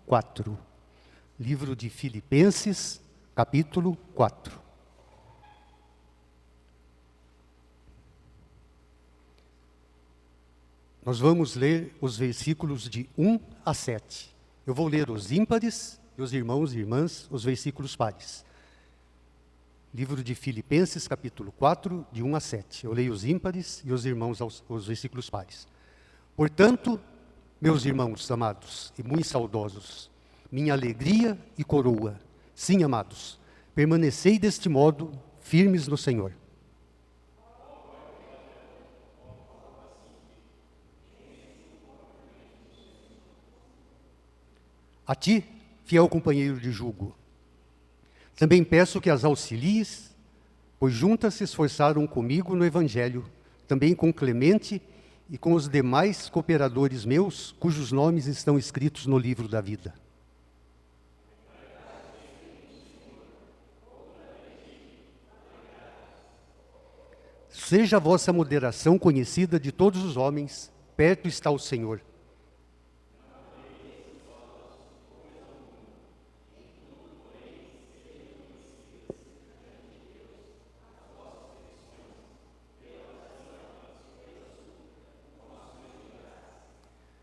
4. Livro de Filipenses, capítulo 4. Nós vamos ler os versículos de 1 a 7. Eu vou ler os ímpares e os irmãos e irmãs, os versículos pares. Livro de Filipenses, capítulo 4, de 1 a 7. Eu leio os ímpares e os irmãos os versículos pares. Portanto, meus irmãos amados e muito saudosos, minha alegria e coroa, sim, amados, permanecei deste modo firmes no Senhor. A ti, fiel companheiro de jugo, também peço que as auxilies, pois juntas se esforçaram comigo no Evangelho, também com Clemente e com os demais cooperadores meus, cujos nomes estão escritos no livro da vida. Seja a vossa moderação conhecida de todos os homens, perto está o Senhor.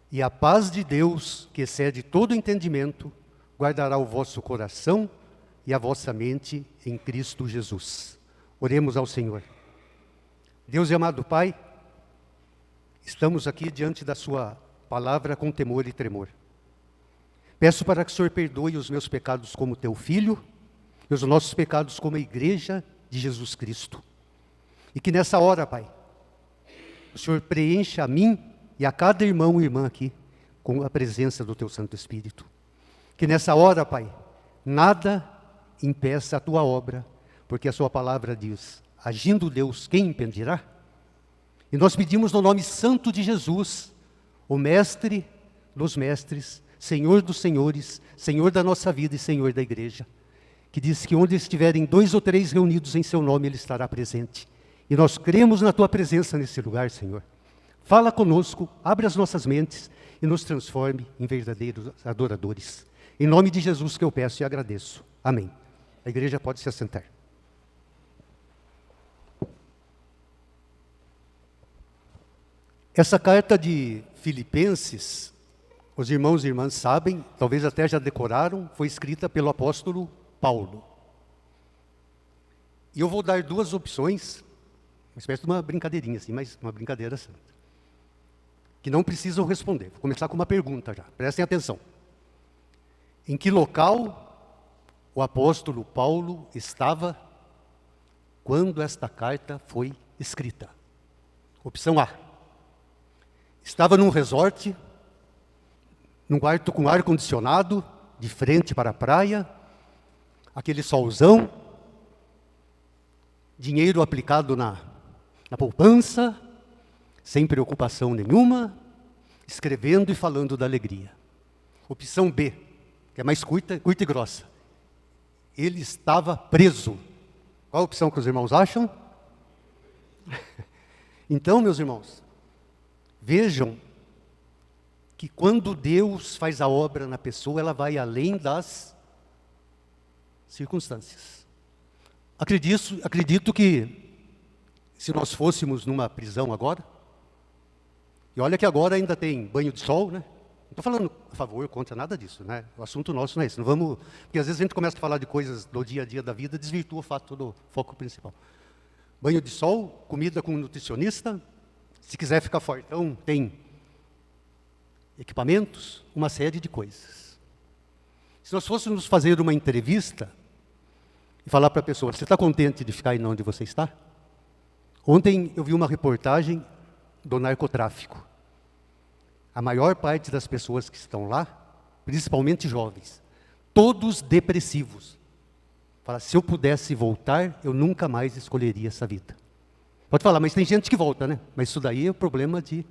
E a paz de Deus, que excede todo entendimento, guardará o vosso coração e a vossa mente em Cristo Jesus. Oremos ao Senhor. Deus e amado Pai, estamos aqui diante da sua palavra com temor e tremor. Peço para que o Senhor perdoe os meus pecados como teu filho e os nossos pecados como a igreja de Jesus Cristo. E que nessa hora, Pai, o Senhor preencha a mim e a cada irmão e irmã aqui, com a presença do Teu Santo Espírito. Que nessa hora, Pai, nada impeça a Tua obra, porque a Sua palavra diz, agindo Deus, quem impedirá? E nós pedimos no nome santo de Jesus, o Mestre dos mestres, Senhor dos senhores, Senhor da nossa vida e Senhor da igreja, que diz que onde estiverem 2 ou 3 reunidos em Seu nome, Ele estará presente. E nós cremos na Tua presença nesse lugar, Senhor. Fala conosco, abre as nossas mentes e nos transforme em verdadeiros adoradores. Em nome de Jesus que eu peço e agradeço. Amém. A igreja pode se assentar. Essa carta de Filipenses, os irmãos e irmãs sabem, talvez até já decoraram, foi escrita pelo apóstolo Paulo. E eu vou dar 2 opções, uma espécie de uma brincadeirinha assim, mas uma brincadeira santa, que não precisam responder. Vou começar com uma pergunta já, prestem atenção. Em que local o apóstolo Paulo estava quando esta carta foi escrita? Opção A. Estava num resort, num quarto com ar-condicionado, de frente para a praia, aquele solzão, dinheiro aplicado na poupança, sem preocupação nenhuma, escrevendo e falando da alegria. Opção B, que é mais curta e grossa. Ele estava preso. Qual a opção que os irmãos acham? Então, meus irmãos, vejam que quando Deus faz a obra na pessoa, ela vai além das circunstâncias. Acredito que se nós fôssemos numa prisão agora, e olha que agora ainda tem banho de sol, né? Não estou falando a favor ou contra nada disso, né? O assunto nosso não é esse. Não vamos, porque às vezes a gente começa a falar de coisas do dia a dia da vida, desvirtua o fato do foco principal. Banho de sol, comida com nutricionista, se quiser ficar fortão, tem equipamentos, uma série de coisas. Se nós fôssemos fazer uma entrevista e falar para a pessoa, você está contente de ficar aí onde você está? Ontem eu vi uma reportagem do narcotráfico. A maior parte das pessoas que estão lá, principalmente jovens, todos depressivos. Fala, se eu pudesse voltar, eu nunca mais escolheria essa vida. Pode falar, mas tem gente que volta, né? Mas isso daí é o problema de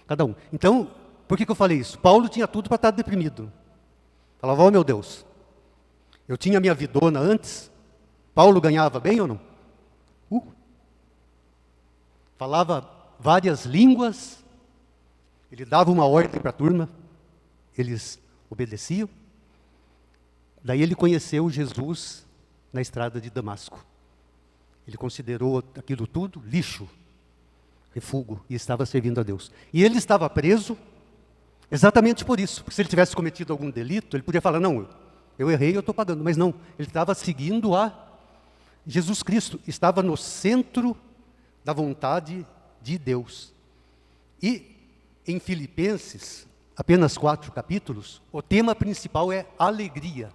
cada um. Então, por que eu falei isso? Paulo tinha tudo para estar deprimido. Falava, oh meu Deus, eu tinha minha vidona antes, Paulo ganhava bem ou não? Falava várias línguas, ele dava uma ordem para a turma, eles obedeciam. Daí ele conheceu Jesus na estrada de Damasco. Ele considerou aquilo tudo lixo, refúgio, e estava servindo a Deus. E ele estava preso exatamente por isso. Porque se ele tivesse cometido algum delito, ele podia falar, não, eu errei, eu estou pagando. Mas não, ele estava seguindo a Jesus Cristo, estava no centro da vontade de Deus. E em Filipenses, apenas 4 capítulos, o tema principal é alegria.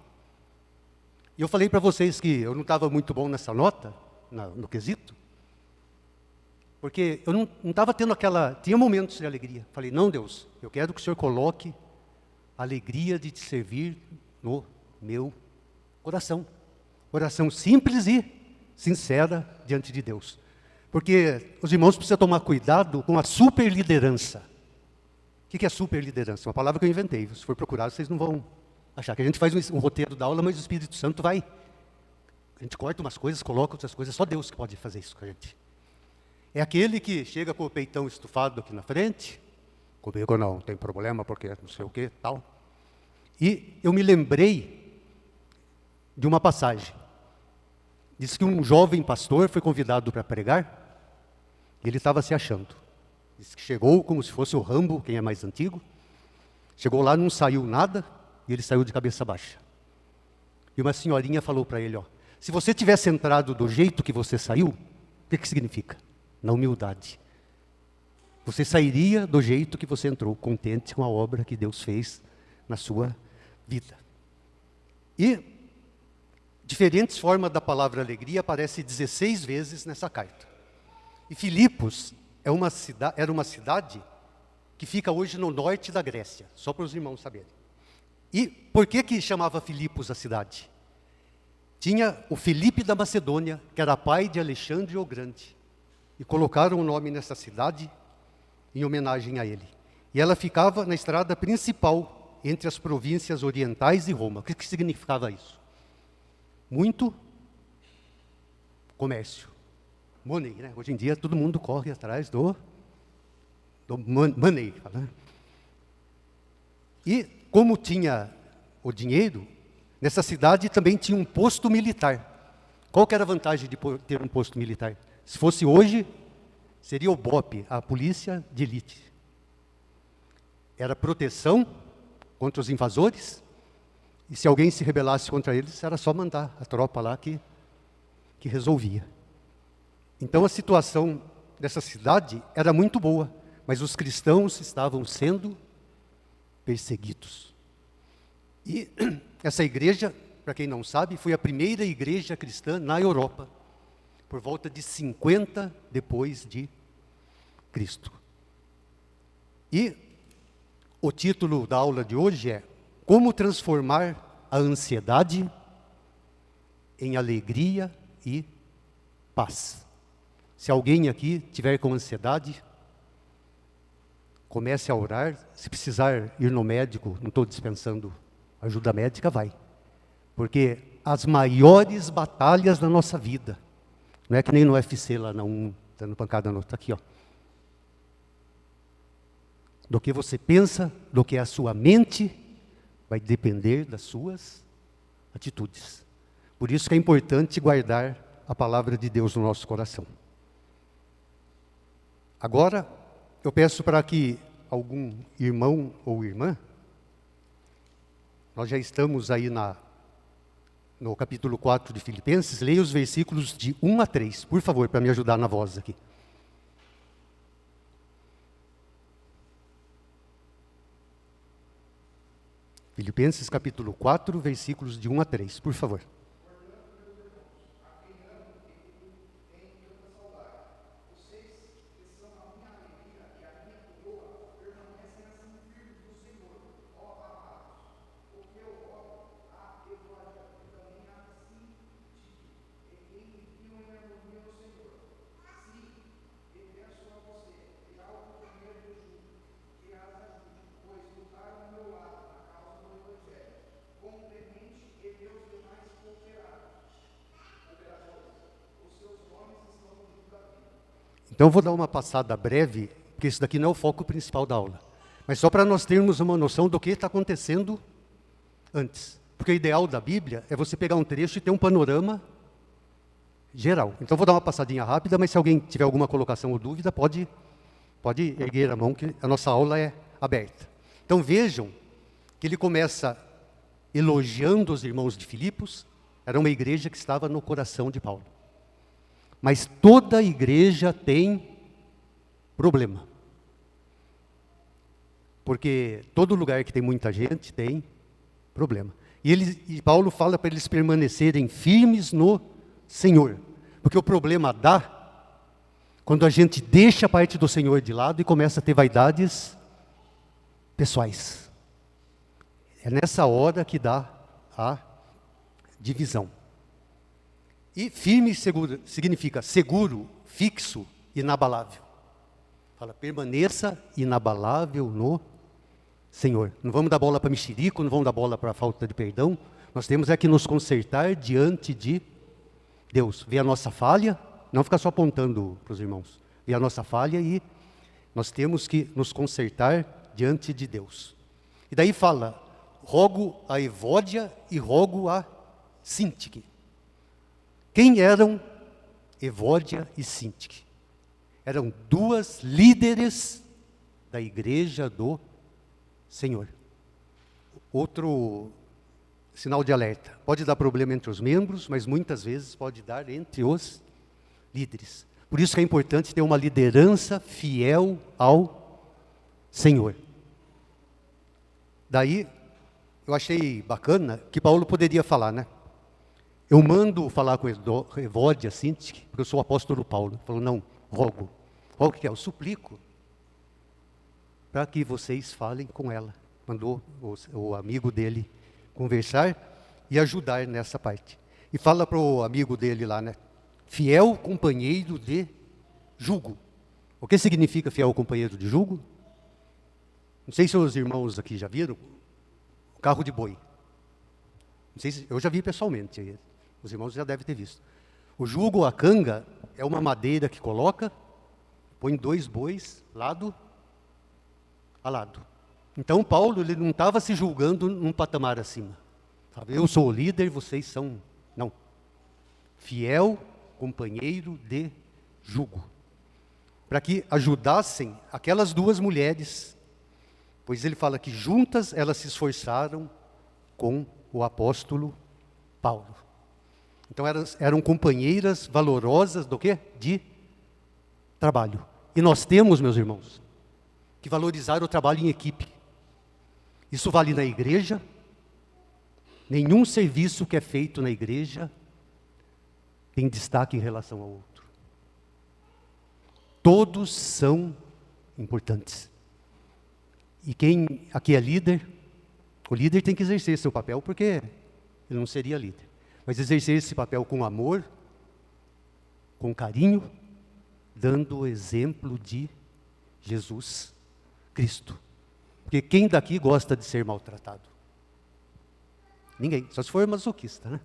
E eu falei para vocês que eu não estava muito bom nessa nota, no quesito, porque eu não estava tendo tinha momentos de alegria. Falei, não, Deus, eu quero que o Senhor coloque a alegria de te servir no meu coração. Oração simples e sincera diante de Deus. Porque os irmãos precisam tomar cuidado com a superliderança. O que é superliderança? Uma palavra que eu inventei. Se for procurar, vocês não vão achar. Que a gente faz um roteiro da aula, mas o Espírito Santo vai. A gente corta umas coisas, coloca outras coisas. Só Deus que pode fazer isso com a gente. É aquele que chega com o peitão estufado aqui na frente. Comigo não tem problema, porque não sei o que, tal. E eu me lembrei de uma passagem. Diz que um jovem pastor foi convidado para pregar. E ele estava se achando. Diz que chegou como se fosse o Rambo, quem é mais antigo. Chegou lá, não saiu nada, e ele saiu de cabeça baixa. E uma senhorinha falou para ele, se você tivesse entrado do jeito que você saiu, o que significa? Na humildade. Você sairia do jeito que você entrou, contente com a obra que Deus fez na sua vida. E diferentes formas da palavra alegria aparecem 16 vezes nessa carta. E Filipos era uma cidade que fica hoje no norte da Grécia, só para os irmãos saberem. E por que chamava Filipos a cidade? Tinha o Filipe da Macedônia, que era pai de Alexandre o Grande, e colocaram o nome nessa cidade em homenagem a ele. E ela ficava na estrada principal entre as províncias orientais e Roma. O que significava isso? Muito comércio. Money, né? Hoje em dia todo mundo corre atrás do money. Né? E como tinha o dinheiro, nessa cidade também tinha um posto militar. Qual que era a vantagem de ter um posto militar? Se fosse hoje, seria o BOP, a polícia de elite. Era proteção contra os invasores, e se alguém se rebelasse contra eles, era só mandar a tropa lá que resolvia. Então a situação dessa cidade era muito boa, mas os cristãos estavam sendo perseguidos. E essa igreja, para quem não sabe, foi a primeira igreja cristã na Europa, por volta de 50 depois de Cristo. E o título da aula de hoje é Como transformar a ansiedade em alegria e paz. Se alguém aqui tiver com ansiedade, comece a orar. Se precisar ir no médico, não estou dispensando ajuda médica, vai. Porque as maiores batalhas da nossa vida, não é que nem no UFC lá, não, dando pancada no outro, aqui, do que você pensa, do que é a sua mente, vai depender das suas atitudes. Por isso que é importante guardar a palavra de Deus no nosso coração. Agora, eu peço para que algum irmão ou irmã, nós já estamos aí no capítulo 4 de Filipenses, leia os versículos de 1 a 3, por favor, para me ajudar na voz aqui. Filipenses capítulo 4, versículos de 1 a 3, por favor. Então eu vou dar uma passada breve, porque isso daqui não é o foco principal da aula. Mas só para nós termos uma noção do que está acontecendo antes. Porque o ideal da Bíblia é você pegar um trecho e ter um panorama geral. Então, vou dar uma passadinha rápida, mas se alguém tiver alguma colocação ou dúvida, pode erguer a mão, que a nossa aula é aberta. Então, vejam que ele começa elogiando os irmãos de Filipos. Era uma igreja que estava no coração de Paulo. Mas toda igreja tem problema. Porque todo lugar que tem muita gente tem problema. E Paulo fala para eles permanecerem firmes no Senhor. Porque o problema dá quando a gente deixa a parte do Senhor de lado e começa a ter vaidades pessoais. É nessa hora que dá a divisão. E firme e seguro significa seguro, fixo, inabalável. Fala, permaneça inabalável no Senhor. Não vamos dar bola para mexerico, não vamos dar bola para falta de perdão. Nós temos é que nos consertar diante de Deus. Ver a nossa falha, não ficar só apontando para os irmãos. Ver a nossa falha e nós temos que nos consertar diante de Deus. E daí fala, rogo a Evódia e rogo a Sintique. Quem eram Evódia e Sintique? Eram duas líderes da igreja do Senhor. Outro sinal de alerta. Pode dar problema entre os membros, mas muitas vezes pode dar entre os líderes. Por isso que é importante ter uma liderança fiel ao Senhor. Daí, eu achei bacana que Paulo poderia falar, né? Eu mando falar com Evódia, Sintique, porque eu sou o apóstolo Paulo. Ele falou, não, rogo. Rogo o que é? Eu suplico para que vocês falem com ela. Mandou o amigo dele conversar e ajudar nessa parte. E fala para o amigo dele lá, né? Fiel companheiro de jugo. O que significa fiel companheiro de jugo? Não sei se os irmãos aqui já viram o carro de boi. Não sei se, eu já vi pessoalmente. Os irmãos já devem ter visto. O jugo, a canga, é uma madeira que coloca, põe dois bois, lado a lado. Então, Paulo, ele não estava se julgando num patamar acima. Sabe? Eu sou o líder, vocês são... Não. Fiel companheiro de jugo. Para que ajudassem aquelas duas mulheres, pois ele fala que juntas elas se esforçaram com o apóstolo Paulo. Então eram companheiras valorosas do quê? De trabalho. E nós temos, meus irmãos, que valorizar o trabalho em equipe. Isso vale na igreja. Nenhum serviço que é feito na igreja tem destaque em relação ao outro. Todos são importantes. E quem aqui é líder, o líder tem que exercer seu papel, porque ele não seria líder. Mas exercer esse papel com amor, com carinho, dando o exemplo de Jesus Cristo. Porque quem daqui gosta de ser maltratado? Ninguém, só se for masoquista, né?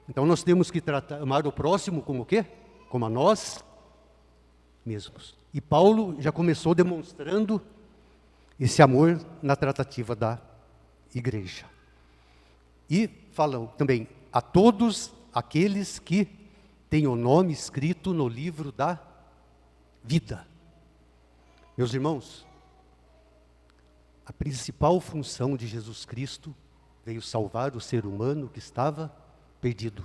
Então nós temos que amar o próximo como o quê? Como a nós mesmos. E Paulo já começou demonstrando esse amor na tratativa da igreja. E falam também a todos aqueles que têm o nome escrito no livro da vida. Meus irmãos, a principal função de Jesus Cristo veio salvar o ser humano que estava perdido.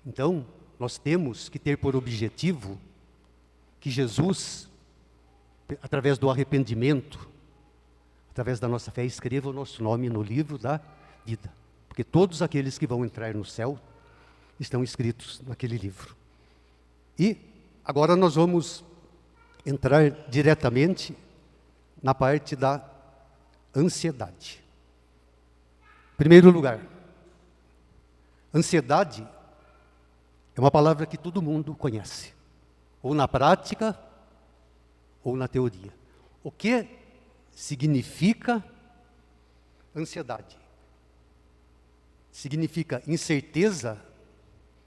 Então, nós temos que ter por objetivo que Jesus, através do arrependimento, através da nossa fé, escreva o nosso nome no livro da vida. Porque todos aqueles que vão entrar no céu estão escritos naquele livro. E agora nós vamos entrar diretamente na parte da ansiedade. Em primeiro lugar, ansiedade é uma palavra que todo mundo conhece, ou na prática, ou na teoria. O que significa ansiedade? Significa incerteza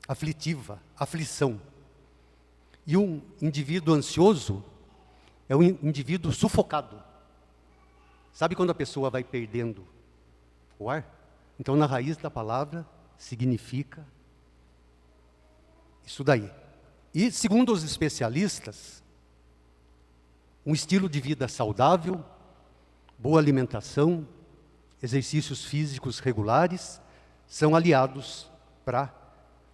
aflitiva, aflição. E um indivíduo ansioso é um indivíduo sufocado. Sabe quando a pessoa vai perdendo O ar. Então, na raiz da palavra, significa isso daí. E, segundo os especialistas, um estilo de vida saudável, boa alimentação, exercícios físicos regulares, são aliados para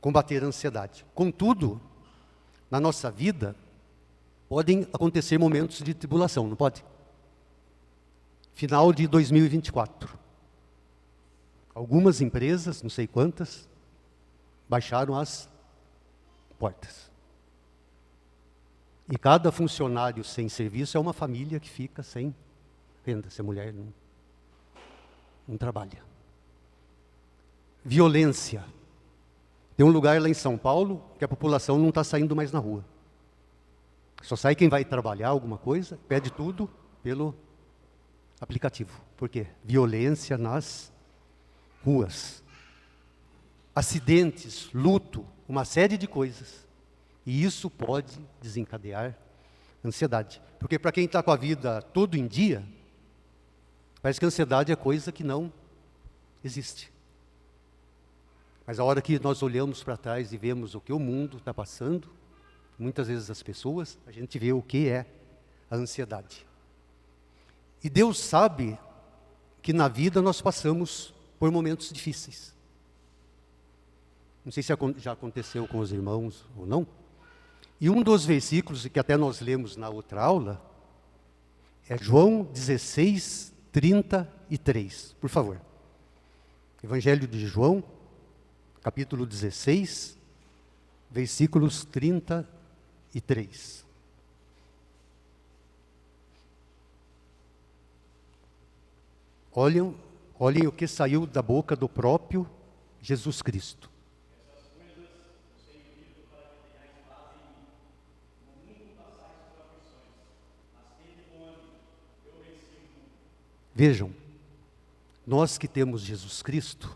combater a ansiedade. Contudo, na nossa vida, podem acontecer momentos de tribulação, não pode? Final de 2024. Algumas empresas, não sei quantas, baixaram as portas. E cada funcionário sem serviço é uma família que fica sem renda, se a mulher não trabalha. Violência. Tem um lugar lá em São Paulo que a população não está saindo mais na rua. Só sai quem vai trabalhar alguma coisa, pede tudo pelo aplicativo. Por quê? Violência nas ruas. Acidentes, luto, uma série de coisas. E isso pode desencadear ansiedade. Porque para quem está com a vida todo em dia, parece que a ansiedade é coisa que não existe. Mas a hora que nós olhamos para trás e vemos o que o mundo está passando, muitas vezes as pessoas, a gente vê o que é a ansiedade. E Deus sabe que na vida nós passamos por momentos difíceis. Não sei se já aconteceu com os irmãos ou não. E um dos versículos que até nós lemos na outra aula é João 16, 33. Por favor. Evangelho de João, capítulo 16, versículos 33. Olhem o que saiu da boca do próprio Jesus Cristo. Vejam, nós que temos Jesus Cristo,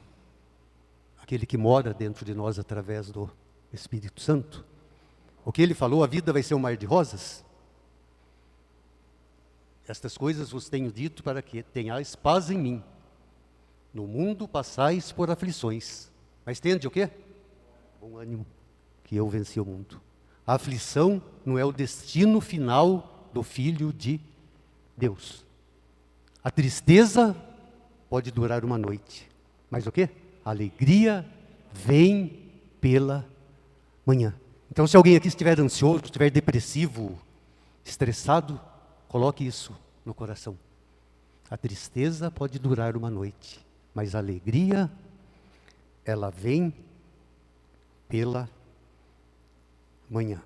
aquele que mora dentro de nós através do Espírito Santo, o que ele falou, a vida vai ser um mar de rosas? Estas coisas vos tenho dito para que tenhais paz em mim. No mundo passais por aflições. Mas tende o quê? Bom ânimo, que eu venci o mundo. A aflição não é o destino final do Filho de Deus. A tristeza pode durar uma noite. Mas o quê? A alegria vem pela manhã. Então, se alguém aqui estiver ansioso, estiver depressivo, estressado, coloque isso no coração. A tristeza pode durar uma noite, mas a alegria, ela vem pela manhã.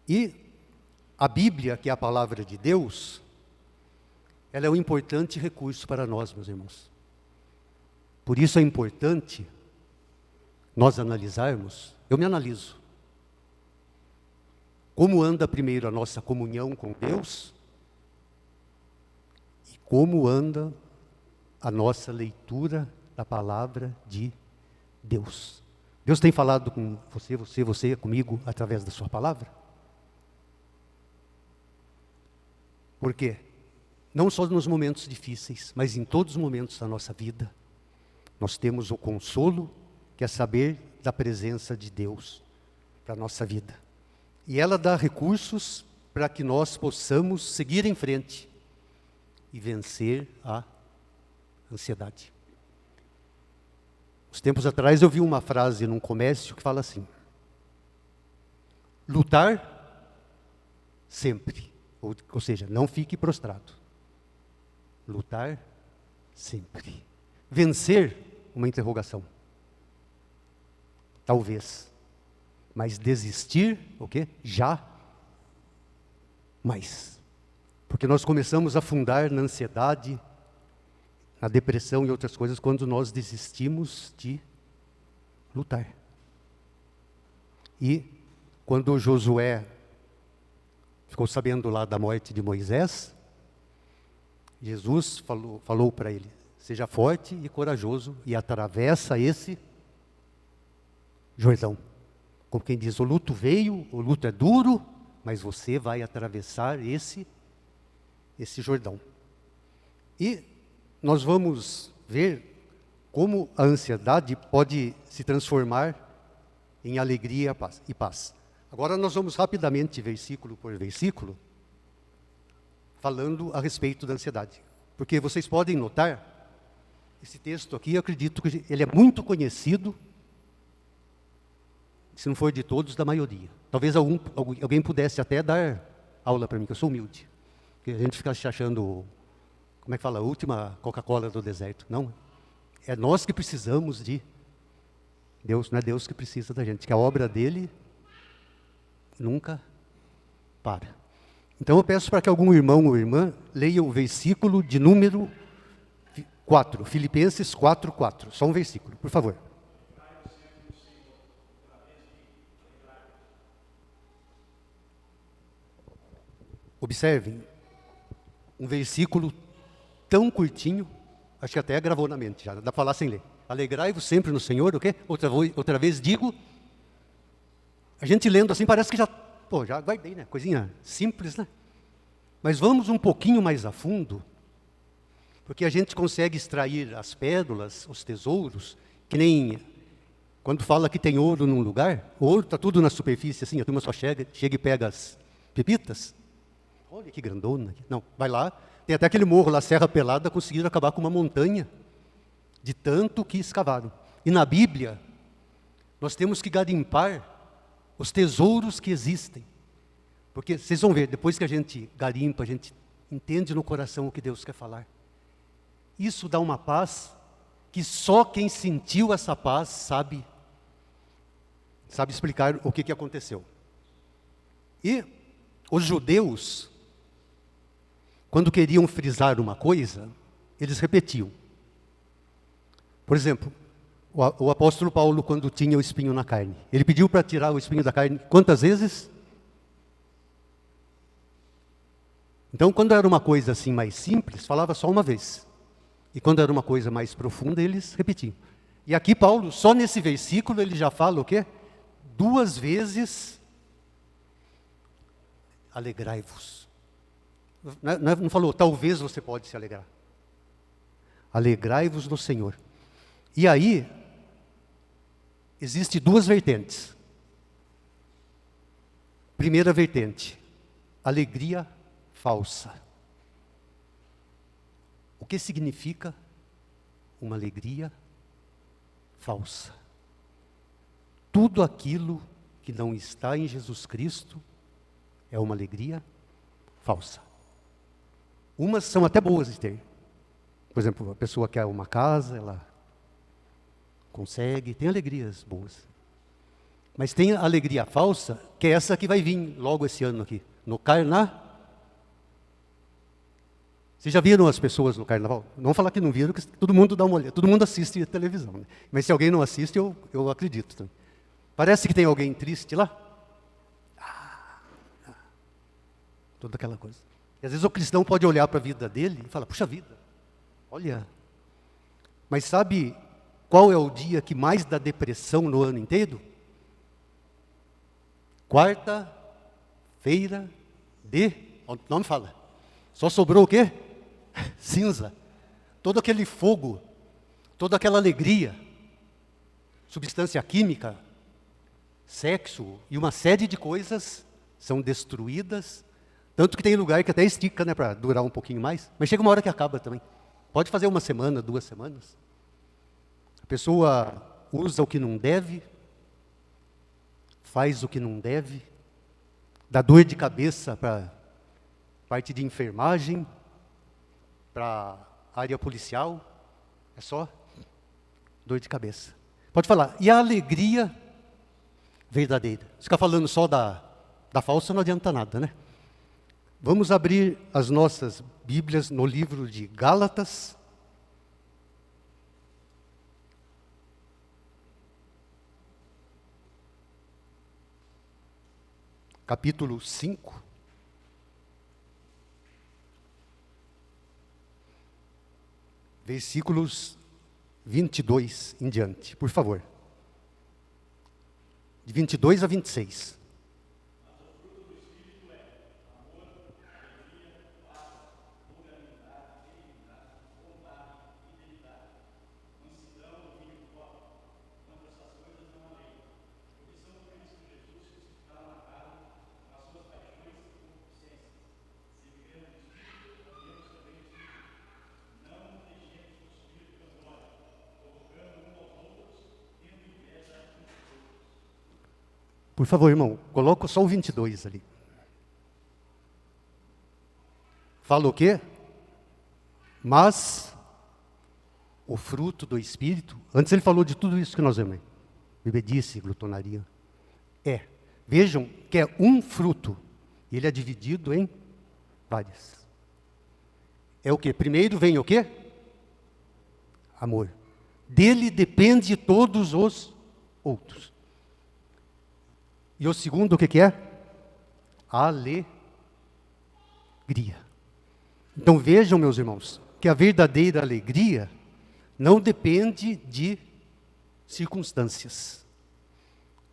E a Bíblia, que é a palavra de Deus, ela é um importante recurso para nós, meus irmãos. Por isso é importante nós analisarmos, eu me analiso. Como anda primeiro a nossa comunhão com Deus e como anda a nossa leitura da palavra de Deus. Deus tem falado com você comigo através da sua palavra? Por quê? Não só nos momentos difíceis, mas em todos os momentos da nossa vida, nós temos o consolo, que é saber da presença de Deus para a nossa vida. E ela dá recursos para que nós possamos seguir em frente e vencer a ansiedade. Uns tempos atrás eu vi uma frase num comércio que fala assim: lutar sempre, ou seja, não fique prostrado. Lutar sempre. Vencer, uma interrogação. Talvez. Mas desistir, o quê? Já mais. Porque nós começamos a afundar na ansiedade, na depressão e outras coisas quando nós desistimos de lutar. E quando Josué ficou sabendo lá da morte de Moisés, Jesus falou para ele: seja forte e corajoso e atravessa esse Jordão. Como quem diz, o luto veio, o luto é duro, mas você vai atravessar esse Jordão. E nós vamos ver como a ansiedade pode se transformar em alegria e paz. Agora nós vamos rapidamente, versículo por versículo, falando a respeito da ansiedade. Porque vocês podem notar, esse texto aqui, eu acredito que ele é muito conhecido, se não for de todos, da maioria. Talvez alguém pudesse até dar aula para mim, que eu sou humilde. Porque a gente fica se achando, como é que fala, a última Coca-Cola do deserto. Não, é nós que precisamos de Deus, não é Deus que precisa da gente, que a obra dele nunca para. Então eu peço para que algum irmão ou irmã leia o versículo de número 4, Filipenses 4:4. Só um versículo, por favor. Observem, um versículo tão curtinho, acho que até gravou na mente, já dá para falar sem ler. Alegrai-vos sempre no Senhor, o quê? Outra vez digo, a gente lendo assim parece que já guardei, né? Coisinha simples, né? Mas vamos um pouquinho mais a fundo, porque a gente consegue extrair as pérolas, os tesouros, que nem quando fala que tem ouro num lugar, o ouro está tudo na superfície, assim, a turma só chega e pega as pepitas. Olha que grandona. Não, vai lá, tem até aquele morro lá, Serra Pelada, conseguiram acabar com uma montanha, de tanto que escavaram. E na Bíblia, nós temos que garimpar os tesouros que existem. Porque vocês vão ver, depois que a gente garimpa, a gente entende no coração o que Deus quer falar. Isso dá uma paz que só quem sentiu essa paz sabe explicar o que aconteceu. E os judeus, quando queriam frisar uma coisa, eles repetiam. Por exemplo, o apóstolo Paulo, quando tinha o espinho na carne, ele pediu para tirar o espinho da carne quantas vezes? Então, quando era uma coisa assim mais simples, falava só uma vez. E quando era uma coisa mais profunda, eles repetiam. E aqui Paulo, só nesse versículo, ele já fala o quê? 2 vezes, alegrai-vos. Não falou, talvez você pode se alegrar. Alegrai-vos no Senhor. E aí, existem 2 vertentes. Primeira vertente, alegria falsa. O que significa uma alegria falsa? Tudo aquilo que não está em Jesus Cristo é uma alegria falsa. Umas são até boas de ter. Por exemplo, a pessoa quer uma casa, ela consegue, tem alegrias boas. Mas tem a alegria falsa, que é essa que vai vir logo esse ano aqui, no Carnaval. Vocês já viram as pessoas no Carnaval? Não vou falar que não viram, que todo mundo dá uma olhada, todo mundo assiste a televisão. Né? Mas se alguém não assiste, eu acredito também. Parece que tem alguém triste lá. Toda aquela coisa. E às vezes o cristão pode olhar para a vida dele e falar, puxa vida, olha. Mas sabe qual é o dia que mais dá depressão no ano inteiro? Quarta-feira o nome fala. Só sobrou o quê? Cinza. Todo aquele fogo, toda aquela alegria, substância química, sexo e uma série de coisas são destruídas. Tanto que tem lugar que até estica, né, para durar um pouquinho mais. Mas chega uma hora que acaba também. Pode fazer 1 semana, 2 semanas. A pessoa usa o que não deve, faz o que não deve, dá dor de cabeça para parte de enfermagem, para área policial. É só dor de cabeça. Pode falar. E a alegria verdadeira? Ficar falando só da falsa não adianta nada, né? Vamos abrir as nossas Bíblias no livro de Gálatas. Capítulo 5. Versículos 22 em diante, por favor. De 22 a 26. Por favor, irmão, coloca só o 22 ali. Fala o quê? Mas o fruto do Espírito, antes ele falou de tudo isso que nós vemos, bebedice, glutonaria. Vejam que é um fruto, e ele é dividido em várias. É o quê? Primeiro vem o quê? Amor. Dele depende todos os outros. E o segundo o que é? Alegria. Então vejam, meus irmãos, que a verdadeira alegria não depende de circunstâncias.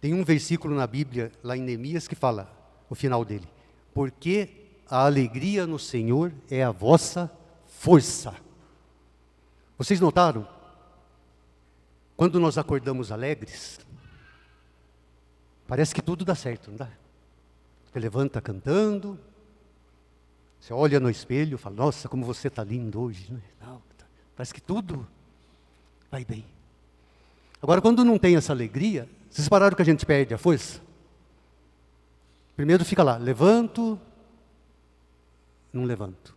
Tem um versículo na Bíblia, lá em Neemias, que fala, o final dele, porque a alegria no Senhor é a vossa força. Vocês notaram? Quando nós acordamos alegres, parece que tudo dá certo, não dá? Você levanta cantando, você olha no espelho e fala, nossa, como você está lindo hoje. Né? Parece que tudo vai bem. Agora, quando não tem essa alegria, vocês pararam que a gente perde a força? Primeiro fica lá, levanto, não levanto.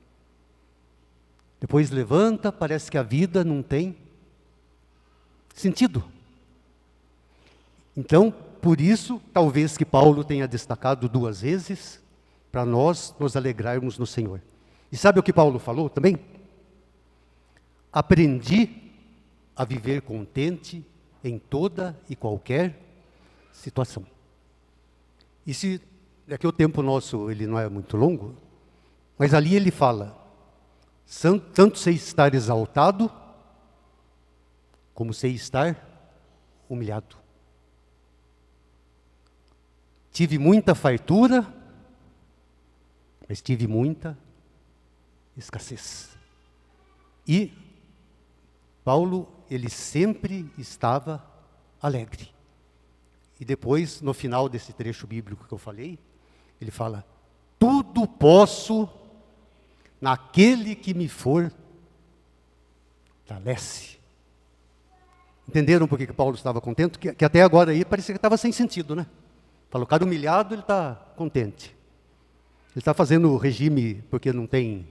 Depois levanta, parece que a vida não tem sentido. Então, por isso, talvez que Paulo tenha destacado 2 vezes, para nós nos alegrarmos no Senhor. E sabe o que Paulo falou também? Aprendi a viver contente em toda e qualquer situação. E se, é que o tempo nosso ele não é muito longo, mas ali ele fala, tanto sei estar exaltado, como sei estar humilhado. Tive muita fartura, mas tive muita escassez. E Paulo, ele sempre estava alegre. E depois, no final desse trecho bíblico que eu falei, ele fala, tudo posso naquele que me fortalece. Entenderam por que Paulo estava contente? Que até agora aí parecia que estava sem sentido, né? Falou, o cara humilhado, ele está contente. Ele está fazendo regime porque não tem,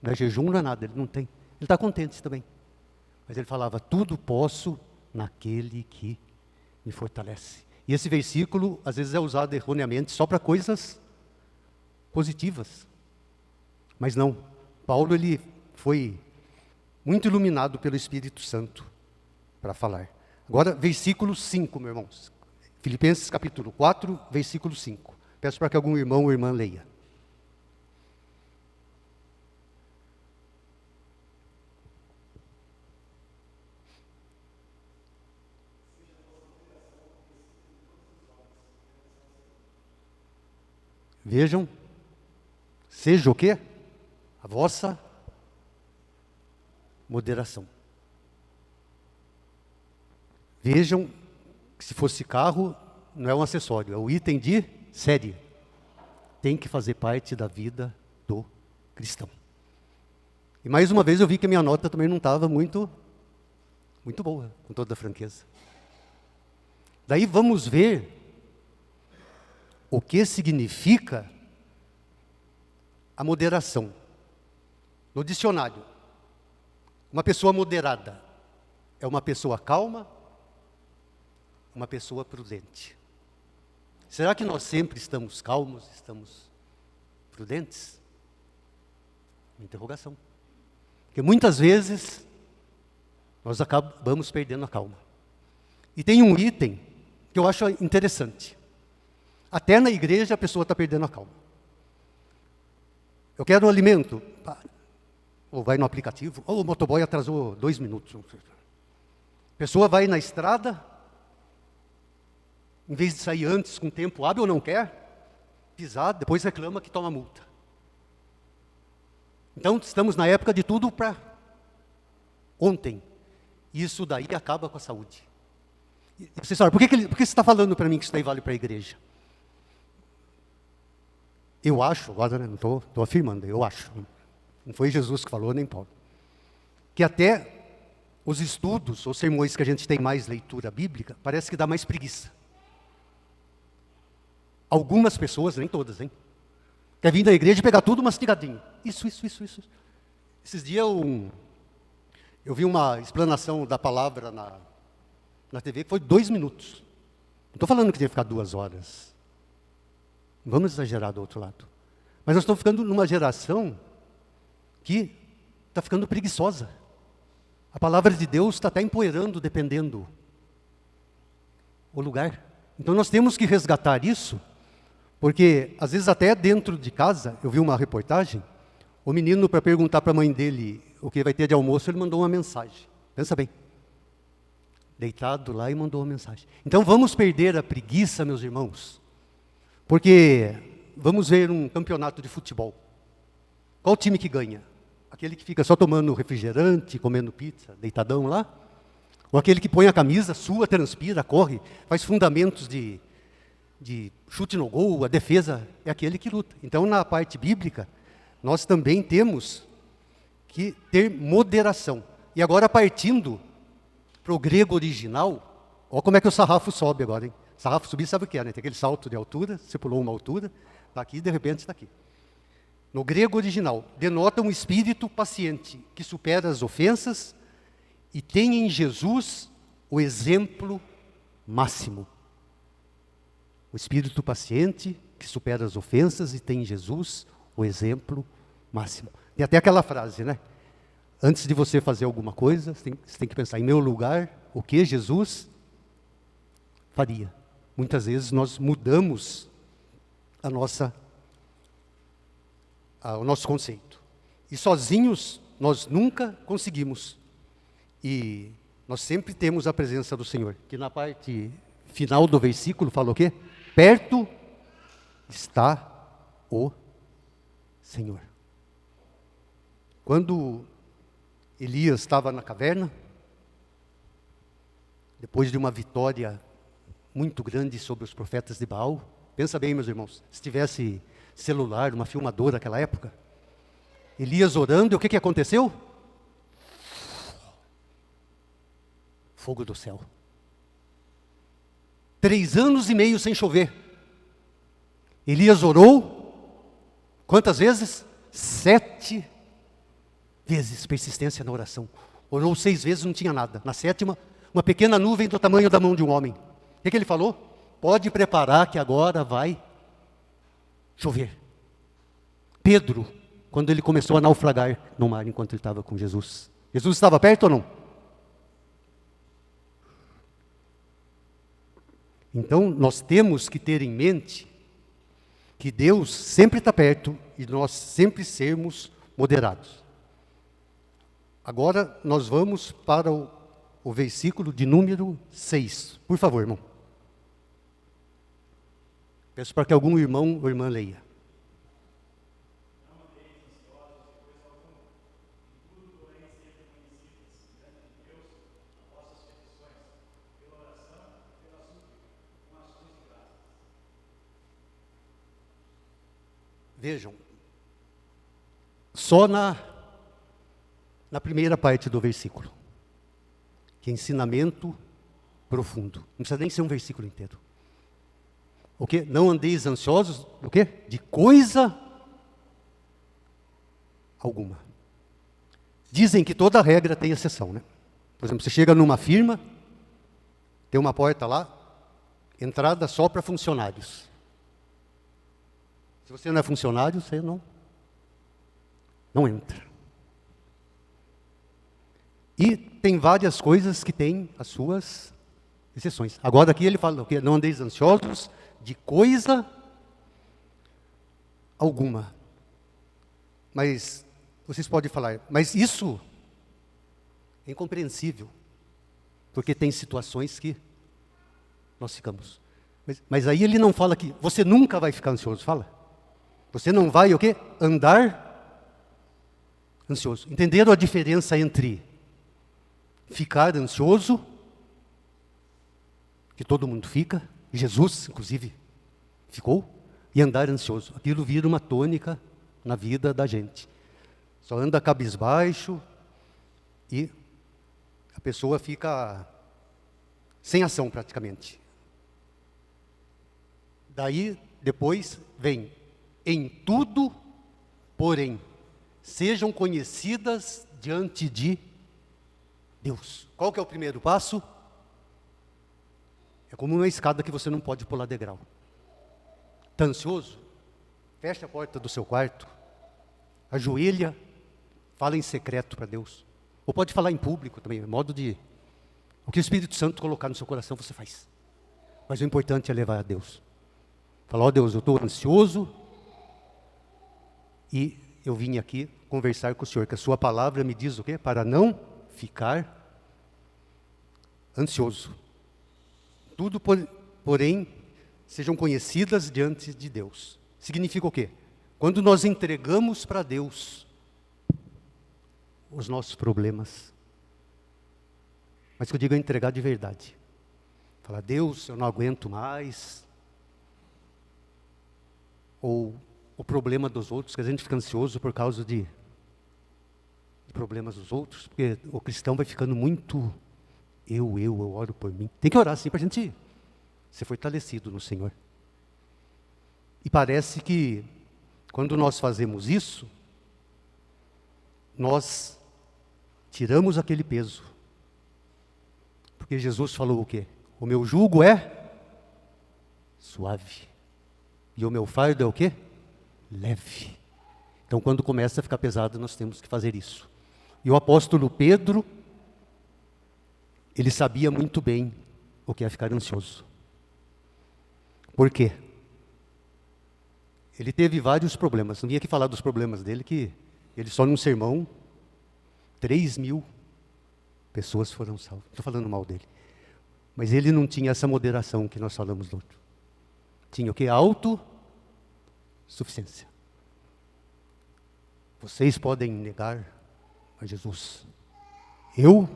não é jejum, não é nada, ele não tem. Ele está contente também. Mas ele falava, tudo posso naquele que me fortalece. E esse versículo, às vezes, é usado erroneamente só para coisas positivas. Mas não. Paulo, ele foi muito iluminado pelo Espírito Santo para falar. Agora, versículo 5, meus irmãos. Filipenses capítulo 4, versículo 5. Peço para que algum irmão ou irmã leia. Vejam, seja o quê? A vossa moderação. Vejam que se fosse carro, não é um acessório, é o item de série. Tem que fazer parte da vida do cristão. E mais uma vez eu vi que a minha nota também não estava muito boa, com toda a franqueza. Daí vamos ver o que significa a moderação. No dicionário, uma pessoa moderada é uma pessoa calma, uma pessoa prudente. Será que nós sempre estamos calmos, estamos prudentes? Uma interrogação. Porque muitas vezes nós acabamos perdendo a calma. E tem um item que eu acho interessante. Até na igreja a pessoa está perdendo a calma. Eu quero um alimento. Ou vai no aplicativo. Ou o motoboy atrasou 2 minutos. A pessoa vai na estrada, em vez de sair antes com tempo hábil, ou não quer pisar, depois reclama que toma multa. Então estamos na época de tudo para ontem. Isso daí acaba com a saúde. E você sabe, por que você está falando para mim que isso daí vale para a igreja? Eu acho, agora não estou afirmando, eu acho. Não foi Jesus que falou, nem Paulo. Que até os estudos, ou sermões que a gente tem mais leitura bíblica, parece que dá mais preguiça. Algumas pessoas, nem todas, hein? Quer vir da igreja e pegar tudo mastigadinho. Isso. Esses dias eu vi uma explanação da palavra na TV que foi 2 minutos. Não estou falando que tinha que ficar 2 horas. Não vamos exagerar do outro lado. Mas nós estamos ficando numa geração que está ficando preguiçosa. A palavra de Deus está até empoeirando, dependendo o lugar. Então nós temos que resgatar isso, porque às vezes até dentro de casa, eu vi uma reportagem, o menino, para perguntar para a mãe dele o que vai ter de almoço, ele mandou uma mensagem. Pensa bem. Deitado lá e mandou uma mensagem. Então vamos perder a preguiça, meus irmãos, porque vamos ver um campeonato de futebol. Qual time que ganha? Aquele que fica só tomando refrigerante, comendo pizza, deitadão lá? Ou aquele que põe a camisa, sua, transpira, corre, faz fundamentos de chute no gol, a defesa é aquele que luta. Então, na parte bíblica, nós também temos que ter moderação. E agora, partindo para o grego original, olha como é que o sarrafo sobe agora, hein? Sarrafo subir, sabe o que é, né? Tem aquele salto de altura, você pulou uma altura, está aqui, de repente está aqui. No grego original, denota um espírito paciente, que supera as ofensas e tem em Jesus o exemplo máximo. O espírito paciente, que supera as ofensas e tem em Jesus o exemplo máximo. Tem até aquela frase, né? Antes de você fazer alguma coisa, você tem que pensar, em meu lugar, o que Jesus faria. Muitas vezes nós mudamos o nosso conceito. E sozinhos nós nunca conseguimos. E nós sempre temos a presença do Senhor. Que na parte final do versículo fala o quê? Perto está o Senhor. Quando Elias estava na caverna, depois de uma vitória muito grande sobre os profetas de Baal, pensa bem, meus irmãos, se tivesse celular, uma filmadora naquela época, Elias orando, e o que aconteceu? Fogo do céu. 3 anos e meio sem chover. Elias orou, quantas vezes? 7 vezes, persistência na oração. Orou 6 vezes, não tinha nada. Na 7ª, uma pequena nuvem do tamanho da mão de um homem. O que ele falou? Pode preparar que agora vai chover. Pedro, quando ele começou a naufragar no mar enquanto ele estava com Jesus. Jesus estava perto ou não? Então, nós temos que ter em mente que Deus sempre está perto e nós sempre sermos moderados. Agora, nós vamos para o versículo de número 6. Por favor, irmão. Peço para que algum irmão ou irmã leia. Vejam, só na primeira parte do versículo, que é ensinamento profundo. Não precisa nem ser um versículo inteiro. O quê? Não andeis ansiosos, o quê? De coisa alguma. Dizem que toda regra tem exceção, né? Por exemplo, você chega numa firma, tem uma porta lá, entrada só para funcionários. Se você não é funcionário, você não entra. E tem várias coisas que têm as suas exceções. Agora aqui ele fala o quê? Não andeis ansiosos de coisa alguma. Mas vocês podem falar, mas isso é incompreensível. Porque tem situações que nós ficamos. Mas aí ele não fala que você nunca vai ficar ansioso, fala. Você não vai o quê? Andar ansioso. Entenderam a diferença entre ficar ansioso, que todo mundo fica, Jesus, inclusive, ficou, e andar ansioso. Aquilo vira uma tônica na vida da gente. Só anda cabisbaixo e a pessoa fica sem ação praticamente. Daí Depois vem, em tudo, porém, sejam conhecidas diante de Deus. Qual que é o primeiro passo? É como uma escada que você não pode pular degrau. Está ansioso? Fecha a porta do seu quarto, ajoelha, fala em secreto para Deus. Ou pode falar em público também, modo de... O que o Espírito Santo colocar no seu coração, você faz. Mas o importante é levar a Deus. Falar, ó Deus, eu estou ansioso e eu vim aqui conversar com o Senhor, que a sua palavra me diz o quê? Para não ficar ansioso. Tudo, porém, sejam conhecidas diante de Deus. Significa o quê? Quando nós entregamos para Deus os nossos problemas, mas que eu digo entregar de verdade. Falar, Deus, eu não aguento mais. Ou o problema dos outros, que a gente fica ansioso por causa de problemas dos outros, porque o cristão vai ficando muito eu oro por mim. Tem que orar assim para a gente ser fortalecido no Senhor. E parece que quando nós fazemos isso, nós tiramos aquele peso. Porque Jesus falou o quê? O meu jugo é suave. E o meu fardo é o quê? Leve. Então, quando começa a ficar pesado, nós temos que fazer isso. E o apóstolo Pedro, ele sabia muito bem o que é ficar ansioso. Por quê? Ele teve vários problemas. Não vim aqui falar dos problemas dele, que ele só num sermão, 3.000 pessoas foram salvas. Não estou falando mal dele. Mas ele não tinha essa moderação que nós falamos do outro. Tinha o quê? Autossuficiência. Vocês podem negar a Jesus. Eu?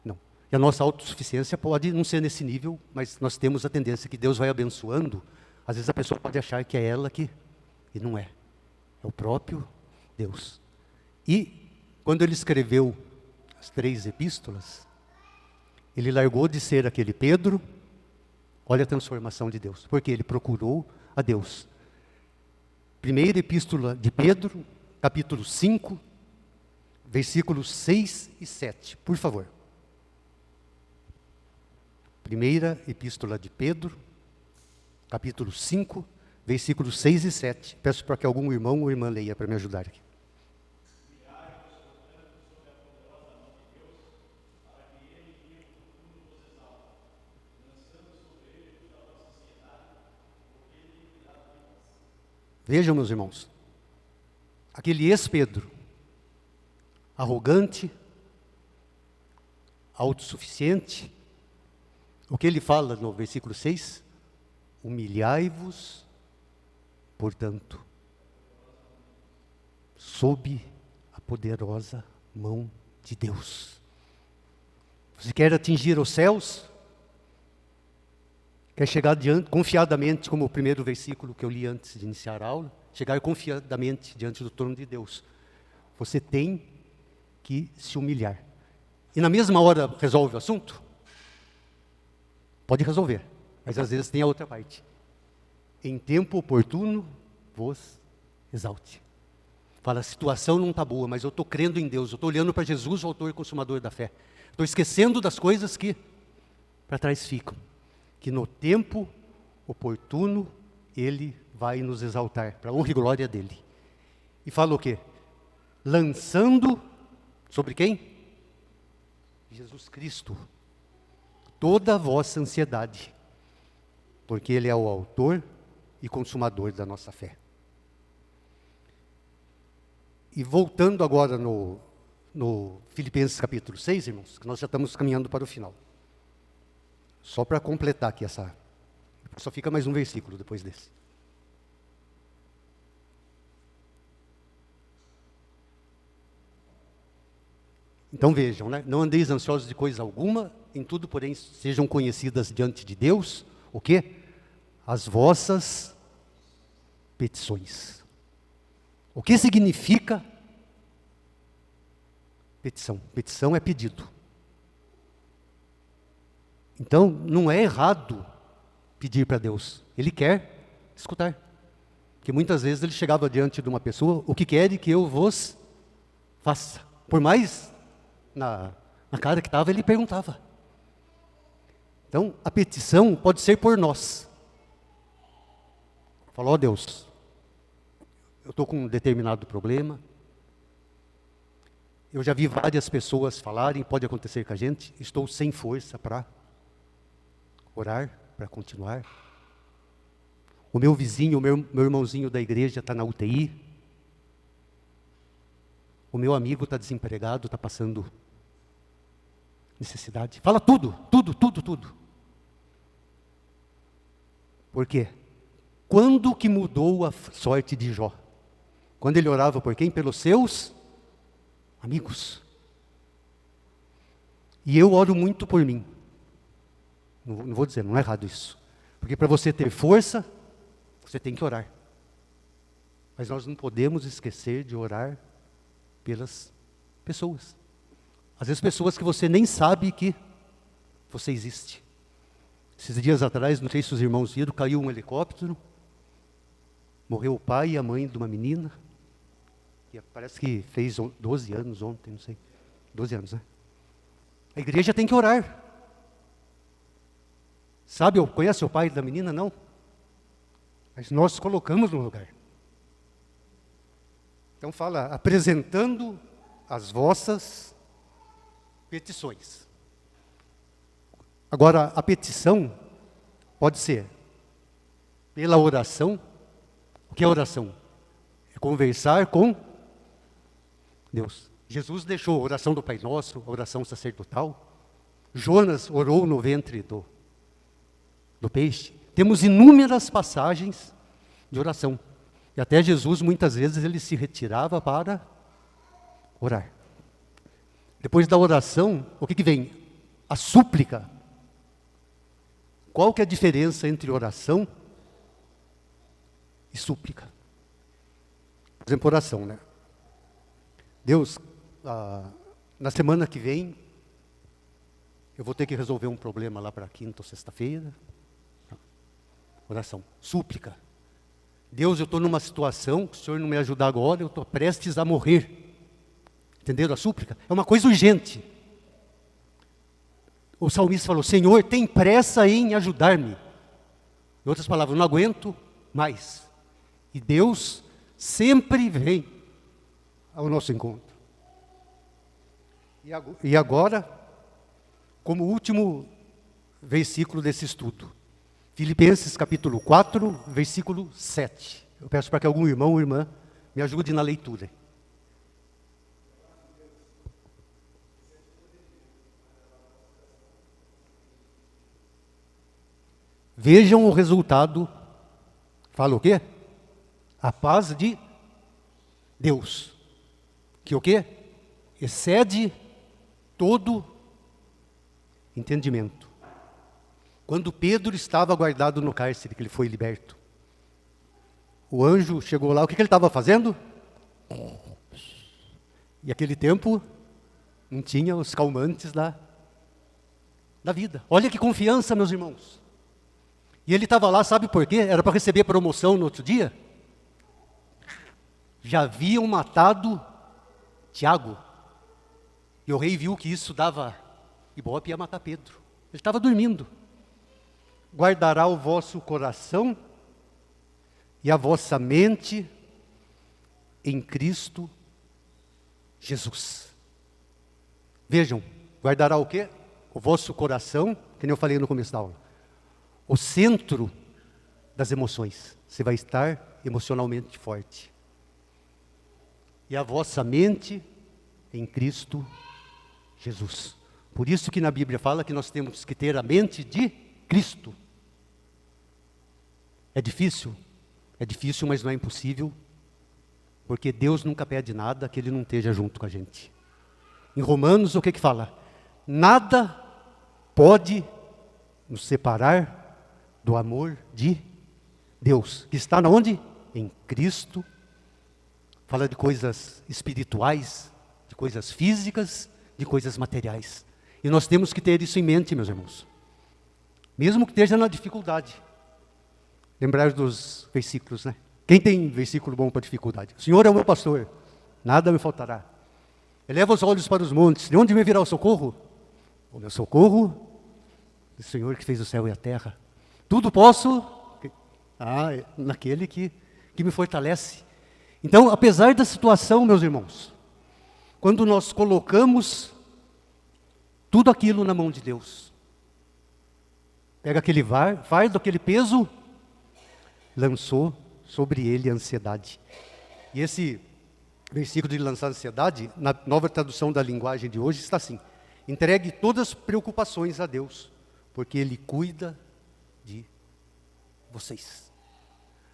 Não. E a nossa autossuficiência pode não ser nesse nível, mas nós temos a tendência que Deus vai abençoando. Às vezes a pessoa pode achar que é ela que... E não é. É o próprio Deus. E quando ele escreveu as 3 epístolas, ele largou de ser aquele Pedro. Olha a transformação de Deus. Porque ele procurou a Deus. Primeira epístola de Pedro, capítulo 5, versículos 6 e 7. Por favor. Primeira epístola de Pedro, capítulo 5, versículos 6 e 7. Peço para que algum irmão ou irmã leia para me ajudar aqui. Vejam, meus irmãos, aquele ex-Pedro, arrogante, autossuficiente, o que ele fala no versículo 6? Humilhai-vos, portanto, sob a poderosa mão de Deus. Você quer atingir os céus? Quer chegar confiadamente, como o primeiro versículo que eu li antes de iniciar a aula, chegar confiadamente diante do trono de Deus. Você tem que se humilhar. E na mesma hora resolve o assunto? Pode resolver, mas às vezes tem a outra parte. Em tempo oportuno, vos exalte. Fala, a situação não está boa, mas eu estou crendo em Deus, eu estou olhando para Jesus, o autor e consumador da fé. Estou esquecendo das coisas que para trás ficam. Que no tempo oportuno, Ele vai nos exaltar, para a honra e glória dEle. E fala o quê? Lançando, sobre quem? Jesus Cristo. Toda a vossa ansiedade, porque Ele é o autor e consumador da nossa fé. E voltando agora no Filipenses capítulo 6, irmãos, que nós já estamos caminhando para o final. Só para completar aqui só fica mais um versículo depois desse. Então vejam, né? Não andeis ansiosos de coisa alguma, em tudo, porém, sejam conhecidas diante de Deus, o quê? As vossas petições. O que significa petição? Petição é pedido. Então, não é errado pedir para Deus. Ele quer escutar. Porque muitas vezes ele chegava diante de uma pessoa, o que quer que eu vos faça? Por mais na cara que estava, ele perguntava. Então, a petição pode ser por nós. Falou, ó Deus, eu estou com um determinado problema. Eu já vi várias pessoas falarem, pode acontecer com a gente, estou sem força para orar, para continuar. O meu vizinho, meu irmãozinho da igreja está na UTI. O meu amigo está desempregado, está passando necessidade. Fala tudo. Por quê? Quando que mudou a sorte de Jó? Quando ele orava por quem? Pelos seus amigos. E eu oro muito por mim. Não vou dizer, não é errado isso. Porque para você ter força, você tem que orar. Mas nós não podemos esquecer de orar pelas pessoas. Às vezes pessoas que você nem sabe que você existe. Esses dias atrás, não sei se os irmãos viram, caiu um helicóptero. Morreu o pai e a mãe de uma menina. Que parece que fez 12 anos ontem, não sei. 12 anos, né? A igreja tem que orar. Sabe, conhece o pai da menina? Não. Mas nós colocamos no lugar. Então fala, apresentando as vossas petições. Agora, a petição pode ser pela oração. O que é oração? É conversar com Deus. Jesus deixou a oração do Pai Nosso, a oração sacerdotal. Jonas orou no ventre do peixe. Temos inúmeras passagens de oração. E até Jesus, muitas vezes, ele se retirava para orar. Depois da oração, o que vem? A súplica. Qual que é a diferença entre oração e súplica? Por exemplo, oração, né? Deus, na semana que vem, eu vou ter que resolver um problema lá para quinta ou sexta-feira. Oração. Súplica. Deus, eu estou numa situação, se o Senhor não me ajudar agora, eu estou prestes a morrer. Entenderam a súplica? É uma coisa urgente. O salmista falou, Senhor, tem pressa em ajudar-me. Em outras palavras, não aguento mais. E Deus sempre vem ao nosso encontro. E agora, como último versículo desse estudo, Filipenses capítulo 4, versículo 7. Eu peço para que algum irmão ou irmã me ajude na leitura. Vejam o resultado. Fala o quê? A paz de Deus. Que o quê? Excede todo entendimento. Quando Pedro estava guardado no cárcere, que ele foi liberto, o anjo chegou lá, o que ele estava fazendo? E aquele tempo não tinha os calmantes da vida. Olha que confiança, meus irmãos. E ele estava lá, sabe por quê? Era para receber promoção no outro dia. Já haviam matado Tiago. E o rei viu que isso dava ibope, ia matar Pedro. Ele estava dormindo. Guardará o vosso coração e a vossa mente em Cristo Jesus. Vejam, guardará o quê? O vosso coração, que nem eu falei no começo da aula. O centro das emoções. Você vai estar emocionalmente forte. E a vossa mente em Cristo Jesus. Por isso que na Bíblia fala que nós temos que ter a mente de Cristo. É difícil? É difícil, mas não é impossível. Porque Deus nunca pede nada que Ele não esteja junto com a gente. Em Romanos, o que fala? Nada pode nos separar do amor de Deus. Que está onde? Em Cristo. Fala de coisas espirituais, de coisas físicas, de coisas materiais. E nós temos que ter isso em mente, meus irmãos. Mesmo que esteja na dificuldade. lembrar dos versículos, né? Quem tem versículo bom para dificuldade? O Senhor é o meu pastor, nada me faltará. Eleva os olhos para os montes, de onde me virá o socorro? O meu socorro do Senhor que fez o céu e a terra. Tudo posso, naquele que me fortalece. Então, apesar da situação, meus irmãos, quando nós colocamos tudo aquilo na mão de Deus, pega aquele fardo, aquele peso, lançou sobre ele a ansiedade. E esse versículo de lançar a ansiedade, na nova tradução da linguagem de hoje, está assim: entregue todas as preocupações a Deus, porque Ele cuida de vocês.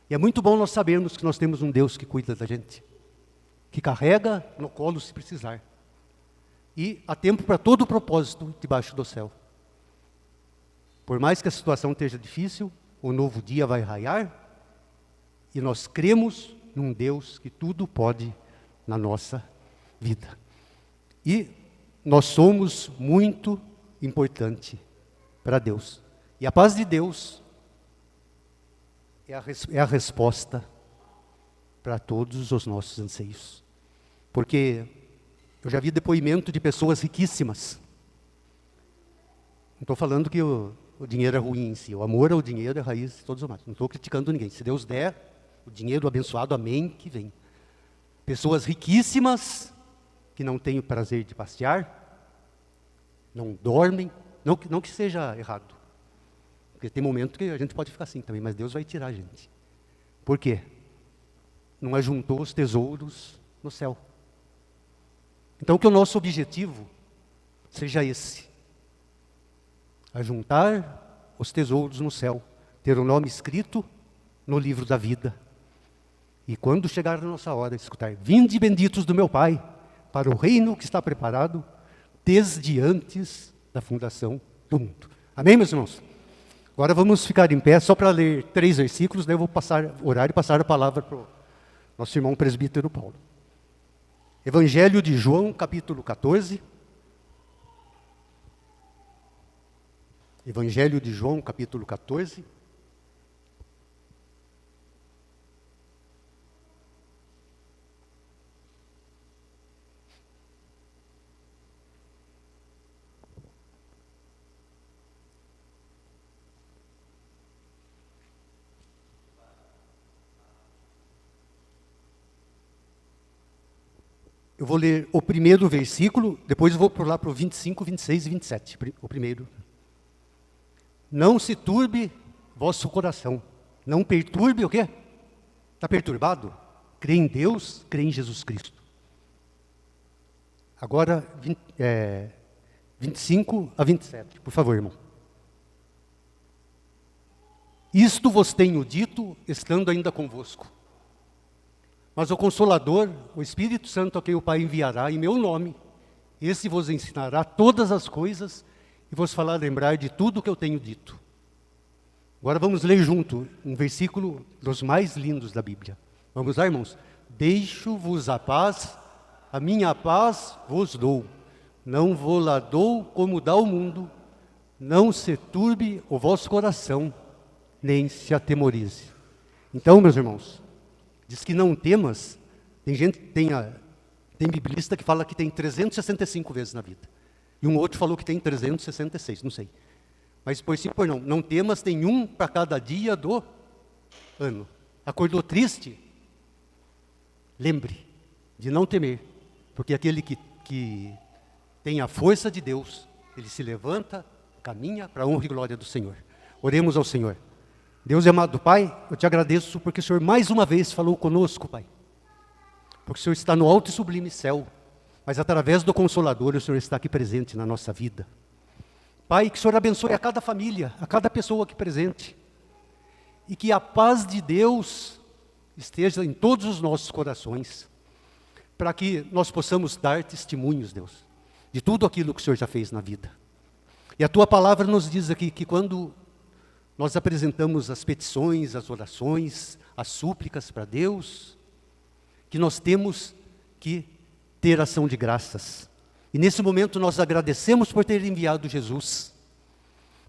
E é muito bom nós sabermos que nós temos um Deus que cuida da gente, que carrega no colo se precisar. E há tempo para todo o propósito debaixo do céu. Por mais que a situação esteja difícil, o novo dia vai raiar, e nós cremos num Deus que tudo pode na nossa vida. E nós somos muito importante para Deus. E a paz de Deus é a resposta para todos os nossos anseios. Porque eu já vi depoimento de pessoas riquíssimas. Não estou falando que o dinheiro é ruim em si. O amor ao dinheiro é a raiz de todos os males. Não estou criticando ninguém. Se Deus der, o dinheiro abençoado, amém, que vem. Pessoas riquíssimas, que não têm o prazer de passear, não dormem, não que seja errado. Porque tem momento que a gente pode ficar assim também, mas Deus vai tirar a gente. Por quê? Não ajuntou os tesouros no céu. Então que o nosso objetivo seja esse: ajuntar os tesouros no céu, ter o nome escrito no livro da vida. E quando chegar a nossa hora, escutar: vinde benditos do meu Pai, para o reino que está preparado desde antes da fundação do mundo. Amém, meus irmãos? Agora vamos ficar em pé, só para ler 3 versículos, daí eu vou orar e passar a palavra para o nosso irmão presbítero Paulo. Evangelho de João, capítulo 14. Evangelho de João, capítulo 14. Eu vou ler o primeiro versículo, depois eu vou pular para o 25, 26 e 27, o primeiro. Não se turbe vosso coração. Não perturbe o quê? Está perturbado? Crê em Deus, crê em Jesus Cristo. Agora, 25 a 27, por favor, irmão. Isto vos tenho dito, estando ainda convosco. Mas o Consolador, o Espírito Santo, a quem o Pai enviará em meu nome, esse vos ensinará todas as coisas e vos fará lembrar de tudo o que eu tenho dito. Agora vamos ler junto um versículo dos mais lindos da Bíblia. Vamos lá, irmãos? Deixo-vos a paz, a minha paz vos dou. Não vos la dou como dá o mundo. Não se turbe o vosso coração, nem se atemorize. Então, meus irmãos, diz que não temas. Tem biblista que fala que tem 365 vezes na vida. E um outro falou que tem 366, não sei. Mas por sim, por não temas, tem um para cada dia do ano. Acordou triste? Lembre de não temer, porque aquele que tem a força de Deus, ele se levanta, caminha para a honra e glória do Senhor. Oremos ao Senhor. Deus amado Pai, eu te agradeço porque o Senhor mais uma vez falou conosco, Pai. Porque o Senhor está no alto e sublime céu, mas através do Consolador o Senhor está aqui presente na nossa vida. Pai, que o Senhor abençoe a cada família, a cada pessoa aqui presente. E que a paz de Deus esteja em todos os nossos corações, para que nós possamos dar testemunhos, Deus, de tudo aquilo que o Senhor já fez na vida. E a Tua palavra nos diz aqui que quando nós apresentamos as petições, as orações, as súplicas para Deus, que nós temos que ter ação de graças. E nesse momento nós agradecemos por ter enviado Jesus.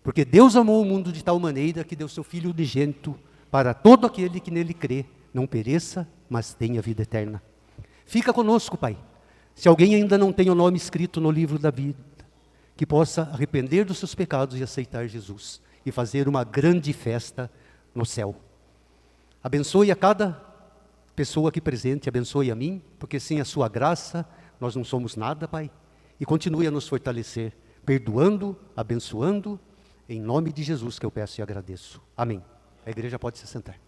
Porque Deus amou o mundo de tal maneira que deu seu Filho unigênito para todo aquele que nele crê, não pereça, mas tenha vida eterna. Fica conosco, Pai. Se alguém ainda não tem o nome escrito no livro da vida, que possa arrepender dos seus pecados e aceitar Jesus, e fazer uma grande festa no céu. Abençoe a cada pessoa aqui presente, abençoe a mim, porque sem a sua graça, nós não somos nada, Pai. E continue a nos fortalecer, perdoando, abençoando, em nome de Jesus que eu peço e agradeço. Amém. A igreja pode se sentar.